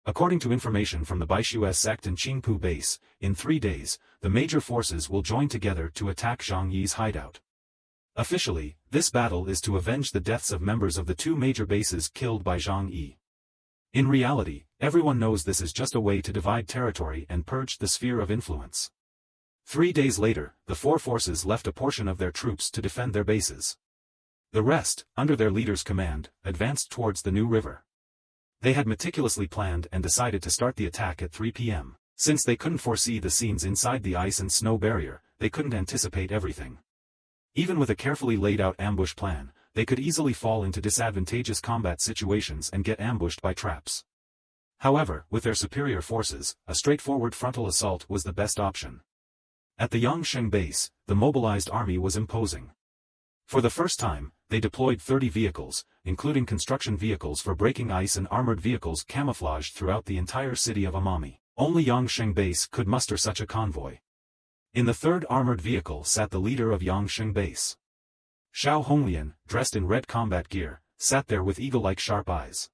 According to information from the Baishu sect and Qingpu base, in 3 days, the major forces will join together to attack Jang Yi's hideout. Officially, this battle is to avenge the deaths of members of the 2 major bases killed by Jang Yi. In reality, everyone knows this is just a way to divide territory and purge the sphere of influence. 3 days later, the 4 forces left a portion of their troops to defend their bases. The rest, under their leader's command, advanced towards the new river. They had meticulously planned and decided to start the attack at 3 p.m. Since they couldn't foresee the scenes inside the ice and snow barrier, they couldn't anticipate everything. Even with a carefully laid out ambush plan, they could easily fall into disadvantageous combat situations and get ambushed by traps. However, with their superior forces, a straightforward frontal assault was the best option. At the Yangsheng base, the mobilized army was imposing. For the first time, they deployed 30 vehicles, including construction vehicles for breaking ice and armored vehicles camouflaged throughout the entire city of Amami. Only Yangsheng base could muster such a convoy. In the 3rd armored vehicle sat the leader of Yangsheng base. Xiao Honglian, dressed in red combat gear, sat there with eagle-like sharp eyes.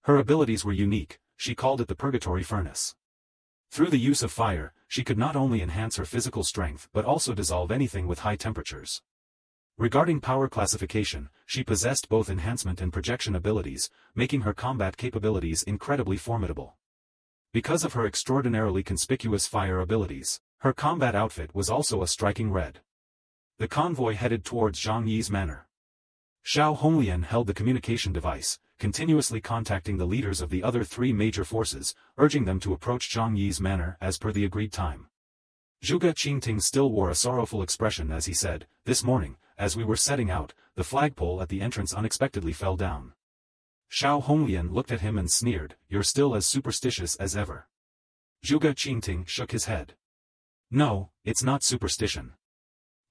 Her abilities were unique, she called it the Purgatory Furnace. Through the use of fire, she could not only enhance her physical strength but also dissolve anything with high temperatures. Regarding power classification, she possessed both enhancement and projection abilities, making her combat capabilities incredibly formidable. Because of her extraordinarily conspicuous fire abilities, her combat outfit was also a striking red. The convoy headed towards Jang Yi's manor. Xiao Honglian held the communication device, continuously contacting the leaders of the other 3 major forces, urging them to approach Jang Yi's manor as per the agreed time. Zhuge Qingting still wore a sorrowful expression as he said, "This morning, as we were setting out, the flagpole at the entrance unexpectedly fell down." Xiao Honglian looked at him and sneered, "You're still as superstitious as ever." Zhuge Qingting shook his head. "No, it's not superstition.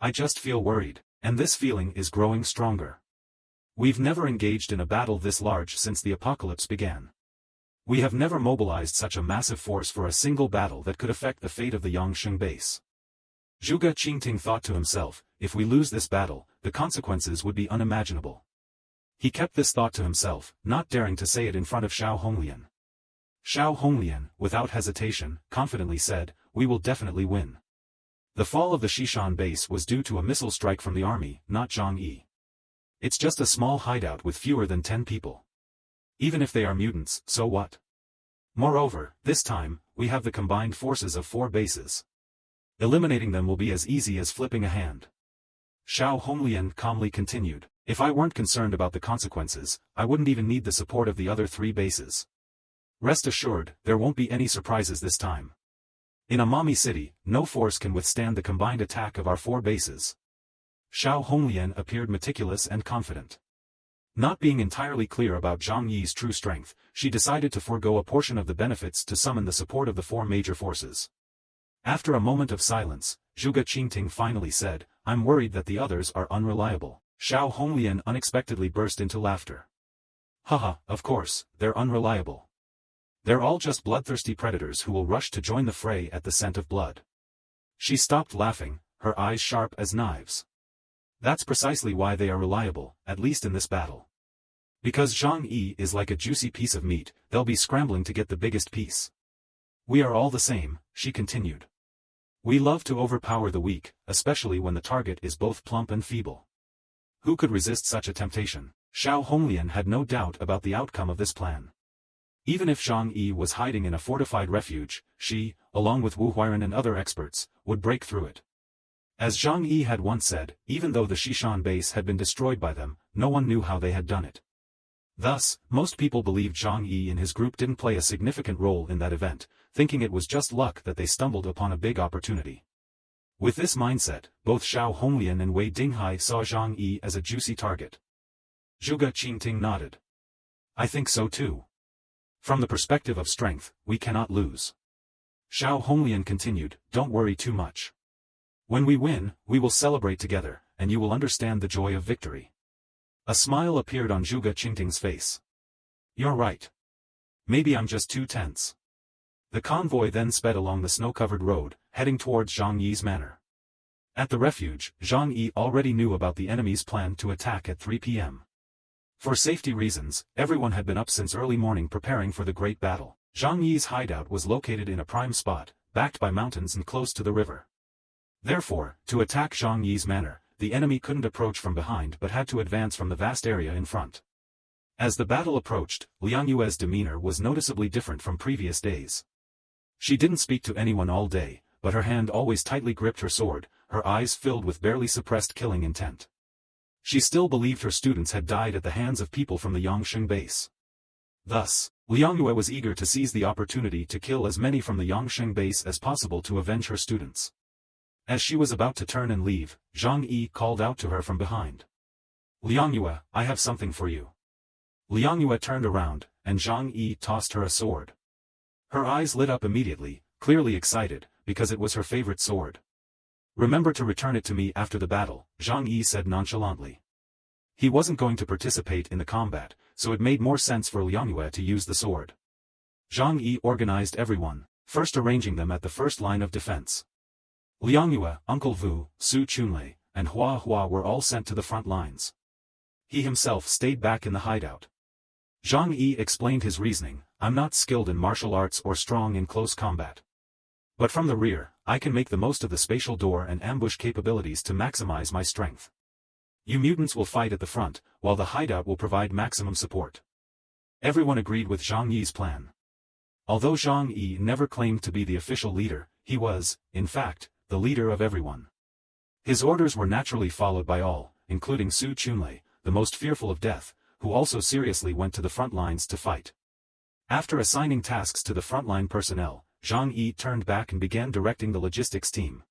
I just feel worried, and this feeling is growing stronger. We've never engaged in a battle this large since the apocalypse began. We have never mobilized such a massive force for a single battle that could affect the fate of the Yangsheng base." Zhuge Qingting thought to himself, if we lose this battle, the consequences would be unimaginable. He kept this thought to himself, not daring to say it in front of Xiao Honglian. Xiao Honglian, without hesitation, confidently said, "We will definitely win." The fall of the Shishan base was due to a missile strike from the army, not Jang Yi. It's just a small hideout with fewer than 10 people. Even if they are mutants, so what? Moreover, this time, we have the combined forces of 4 bases. Eliminating them will be as easy as flipping a hand. Xiao Honglian calmly continued, "If I weren't concerned about the consequences, I wouldn't even need the support of the other 3 bases. Rest assured, there won't be any surprises this time. In Amami City, no force can withstand the combined attack of our 4 bases." Xiao Honglian appeared meticulous and confident. Not being entirely clear about Jang Yi's true strength, she decided to forego a portion of the benefits to summon the support of the 4 major forces. After a moment of silence, Zhuge Qingting finally said, "I'm worried that the others are unreliable." Xiao Honglian unexpectedly burst into laughter. "Haha, of course, they're unreliable. They're all just bloodthirsty predators who will rush to join the fray at the scent of blood." She stopped laughing, her eyes sharp as knives. "That's precisely why they are reliable, at least in this battle. Because Jang Yi is like a juicy piece of meat, they'll be scrambling to get the biggest piece. We are all the same," she continued. "We love to overpower the weak, especially when the target is both plump and feeble. Who could resist such a temptation?" Xiao Honglian had no doubt about the outcome of this plan. Even if Jang Yi was hiding in a fortified refuge, she, along with Wu Huiran and other experts, would break through it. As Jang Yi had once said, even though the Shishan base had been destroyed by them, no one knew how they had done it. Thus, most people believed Jang Yi and his group didn't play a significant role in that event, thinking it was just luck that they stumbled upon a big opportunity. With this mindset, both Xiao Honglian and Wei Dinghai saw Jang Yi as a juicy target. Zhuge Qingting nodded. "I think so too. From the perspective of strength, we cannot lose." Xiao Honglian continued, "Don't worry too much. When we win, we will celebrate together, and you will understand the joy of victory." A smile appeared on Zhuge Qingting's face. "You're right. Maybe I'm just too tense." The convoy then sped along the snow-covered road, heading towards Jang Yi's manor. At the refuge, Jang Yi already knew about the enemy's plan to attack at 3 p.m. For safety reasons, everyone had been up since early morning preparing for the great battle. Zhang Yi's hideout was located in a prime spot, backed by mountains and close to the river. Therefore, to attack Zhang Yi's manor, the enemy couldn't approach from behind but had to advance from the vast area in front. As the battle approached, Liang Yue's demeanor was noticeably different from previous days. She didn't speak to anyone all day, but her hand always tightly gripped her sword, her eyes filled with barely suppressed killing intent. She still believed her students had died at the hands of people from the Yangsheng base. Thus, Liang Yue was eager to seize the opportunity to kill as many from the Yangsheng base as possible to avenge her students. As she was about to turn and leave, Zhang Yi called out to her from behind. "Liang Yue, I have something for you." Liang Yue turned around, and Zhang Yi tossed her a sword. Her eyes lit up immediately, clearly excited, because it was her favorite sword. "Remember to return it to me after the battle," Zhang Yi said nonchalantly. He wasn't going to participate in the combat, so it made more sense for Liang Yue to use the sword. Zhang Yi organized everyone, first arranging them at the first line of defense. Liang Yue, Uncle Vu, Su Chunlei, and Hua Hua were all sent to the front lines. He himself stayed back in the hideout. Zhang Yi explained his reasoning, "I'm not skilled in martial arts or strong in close combat. But from the rear, I can make the most of the spatial door and ambush capabilities to maximize my strength. You mutants will fight at the front, while the hideout will provide maximum support." Everyone agreed with Zhang Yi's plan. Although Zhang Yi never claimed to be the official leader, he was, in fact, the leader of everyone. His orders were naturally followed by all, including Su Chunlei, the most fearful of death, who also seriously went to the front lines to fight. After assigning tasks to the frontline personnel, Zhang Yi turned back and began directing the logistics team.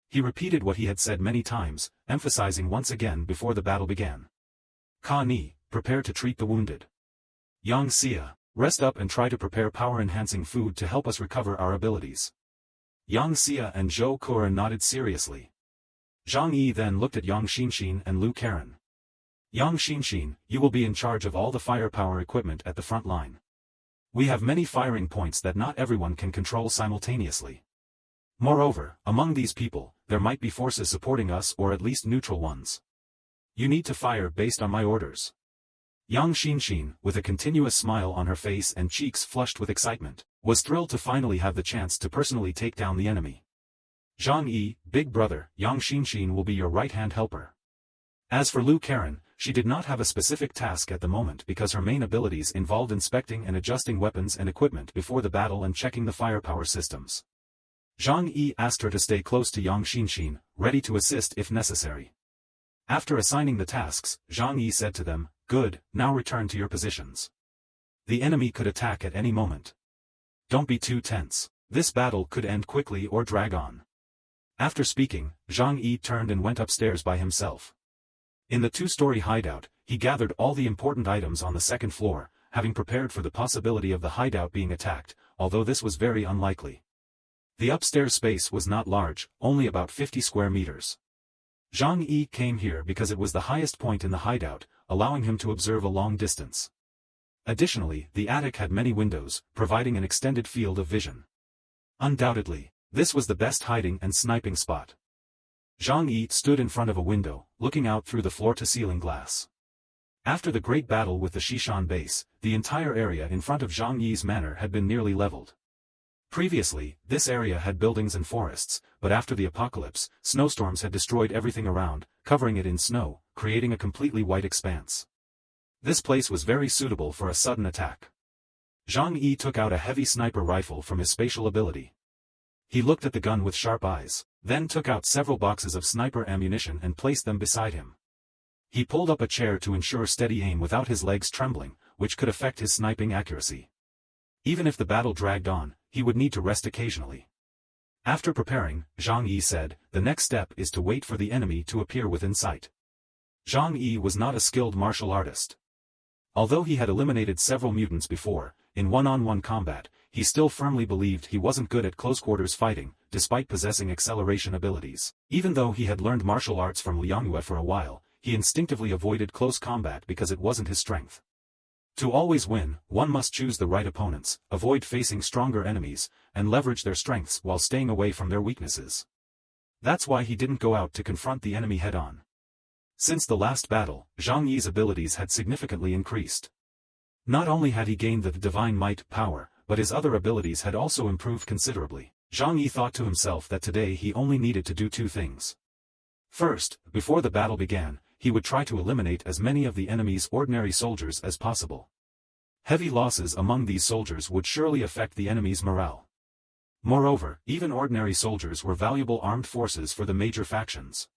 He repeated what he had said many times, emphasizing once again before the battle began. "Ka Ni, prepare to treat the wounded. Yang Xia, rest up and try to prepare power-enhancing food to help us recover our abilities." Yang Xia and Zhou Kuo nodded seriously. Zhang Yi then looked at Yang Xinxin and Lu Karen. "Yang Xinxin, you will be in charge of all the firepower equipment at the front line. We have many firing points that not everyone can control simultaneously. Moreover, among these people, there might be forces supporting us or at least neutral ones. You need to fire based on my orders." Yang Xinxin, with a continuous smile on her face and cheeks flushed with excitement, was thrilled to finally have the chance to personally take down the enemy. "Zhang Yi, big brother, Yang Xinxin will be your right-hand helper." As for Lu Karen, she did not have a specific task at the moment because her main abilities involved inspecting and adjusting weapons and equipment before the battle and checking the firepower systems. Zhang Yi asked her to stay close to Yang Xinxin, ready to assist if necessary. After assigning the tasks, Zhang Yi said to them, "Good, now return to your positions. The enemy could attack at any moment. Don't be too tense. This battle could end quickly or drag on." After speaking, Zhang Yi turned and went upstairs by himself. In the two-story hideout, he gathered all the important items on the second floor, having prepared for the possibility of the hideout being attacked, although this was very unlikely. The upstairs space was not large, only about 50 square meters. Zhang Yi came here because it was the highest point in the hideout, allowing him to observe a long distance. Additionally, the attic had many windows, providing an extended field of vision. Undoubtedly, this was the best hiding and sniping spot. Zhang Yi stood in front of a window, looking out through the floor-to-ceiling glass. After the great battle with the Shishan base, the entire area in front of Zhang Yi's manor had been nearly leveled. Previously, this area had buildings and forests, but after the apocalypse, snowstorms had destroyed everything around, covering it in snow, creating a completely white expanse. This place was very suitable for a sudden attack. Zhang Yi took out a heavy sniper rifle from his spatial ability. He looked at the gun with sharp eyes, then took out several boxes of sniper ammunition and placed them beside him. He pulled up a chair to ensure steady aim without his legs trembling, which could affect his sniping accuracy. Even if the battle dragged on, he would need to rest occasionally. After preparing, Zhang Yi said, "The next step is to wait for the enemy to appear within sight." Zhang Yi was not a skilled martial artist. Although he had eliminated several mutants before, in one-on-one combat, he still firmly believed he wasn't good at close-quarters fighting, despite possessing acceleration abilities. Even though he had learned martial arts from Liang Yue for a while, he instinctively avoided close combat because it wasn't his strength. To always win, one must choose the right opponents, avoid facing stronger enemies, and leverage their strengths while staying away from their weaknesses. That's why he didn't go out to confront the enemy head-on. Since the last battle, Zhang Yi's abilities had significantly increased. Not only had he gained the divine might power, but his other abilities had also improved considerably. Jang Yi thought to himself that today he only needed to do two things. First, before the battle began, he would try to eliminate as many of the enemy's ordinary soldiers as possible. Heavy losses among these soldiers would surely affect the enemy's morale. Moreover, even ordinary soldiers were valuable armed forces for the major factions.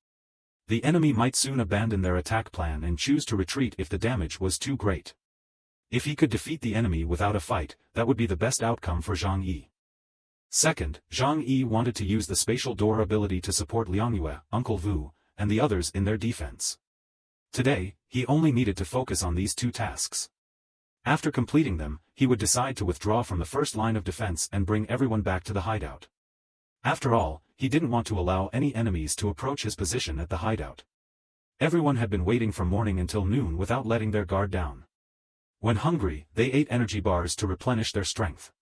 The enemy might soon abandon their attack plan and choose to retreat if the damage was too great. If he could defeat the enemy without a fight, that would be the best outcome for Jang Yi. Second, Jang Yi wanted to use the spatial door ability to support Liangyue, Uncle Vu, and the others in their defense. Today, he only needed to focus on these two tasks. After completing them, he would decide to withdraw from the first line of defense and bring everyone back to the hideout. After all, he didn't want to allow any enemies to approach his position at the hideout. Everyone had been waiting from morning until noon without letting their guard down. When hungry, they ate energy bars to replenish their strength.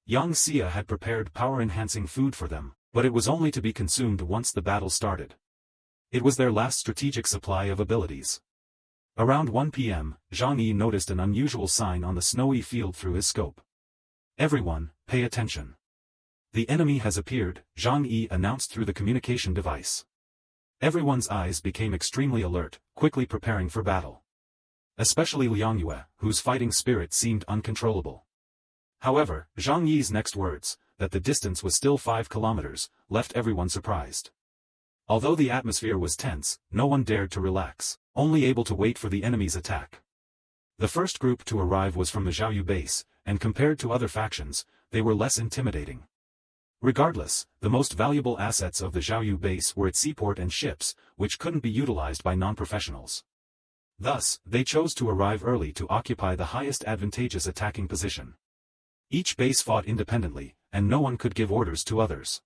Yang Xia had prepared power-enhancing food for them, but it was only to be consumed once the battle started. It was their last strategic supply of abilities. Around 1 p.m., Jang Yi noticed an unusual sign on the snowy field through his scope. "Everyone, pay attention. The enemy has appeared," Jang Yi announced through the communication device. Everyone's eyes became extremely alert, quickly preparing for battle. Especially Liangyue, whose fighting spirit seemed uncontrollable. However, Jang Yi's next words, that the distance was still 5 kilometers, left everyone surprised. Although the atmosphere was tense, no one dared to relax, only able to wait for the enemy's attack. The first group to arrive was from the Zhaoyu base, and compared to other factions, they were less intimidating. Regardless, the most valuable assets of the Zhaoyu base were its seaport and ships, which couldn't be utilized by non-professionals. Thus, they chose to arrive early to occupy the highest advantageous attacking position. Each base fought independently, and no one could give orders to others.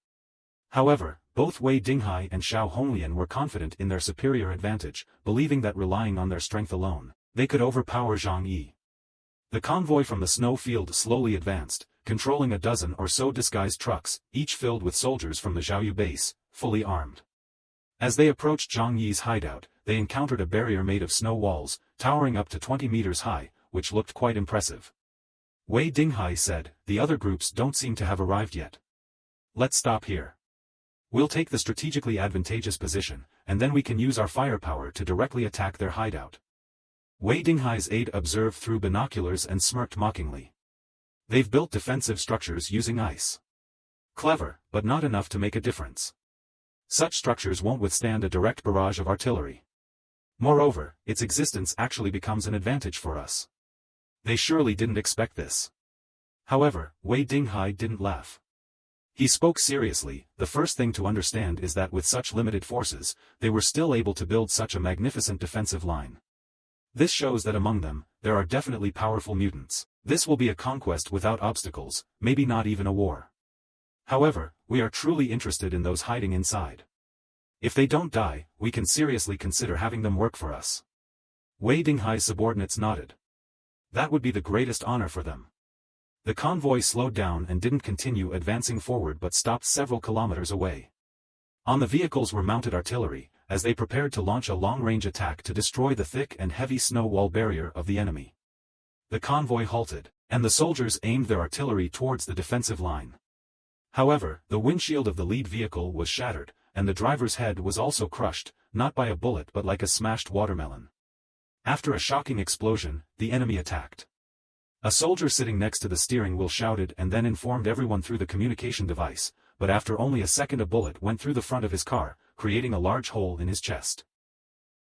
However, both Wei Dinghai and Xiao Honglian were confident in their superior advantage, believing that relying on their strength alone, they could overpower Jang Yi. The convoy from the snow field slowly advanced, controlling a dozen or so disguised trucks, each filled with soldiers from the Zhaoyu base, fully armed. As they approached Jang Yi's hideout, they encountered a barrier made of snow walls, towering up to 20 meters high, which looked quite impressive. Wei Dinghai said, "The other groups don't seem to have arrived yet. Let's stop here. We'll take the strategically advantageous position, and then we can use our firepower to directly attack their hideout." Wei Dinghai's aide observed through binoculars and smirked mockingly. "They've built defensive structures using ice. Clever, but not enough to make a difference. Such structures won't withstand a direct barrage of artillery. Moreover, its existence actually becomes an advantage for us. They surely didn't expect this." However, Wei Dinghai didn't laugh. He spoke seriously. "The first thing to understand is that with such limited forces, they were still able to build such a magnificent defensive line. This shows that among them, there are definitely powerful mutants. This will be a conquest without obstacles, maybe not even a war. However, we are truly interested in those hiding inside. If they don't die, we can seriously consider having them work for us." Wei Dinghai's subordinates nodded. That would be the greatest honor for them. The convoy slowed down and didn't continue advancing forward but stopped several kilometers away. On the vehicles were mounted artillery, as they prepared to launch a long-range attack to destroy the thick and heavy snow wall barrier of the enemy. The convoy halted, and the soldiers aimed their artillery towards the defensive line. However, the windshield of the lead vehicle was shattered, and the driver's head was also crushed, not by a bullet but like a smashed watermelon. After a shocking explosion, the enemy attacked. A soldier sitting next to the steering wheel shouted and then informed everyone through the communication device, but after only a second a bullet went through the front of his car, creating a large hole in his chest.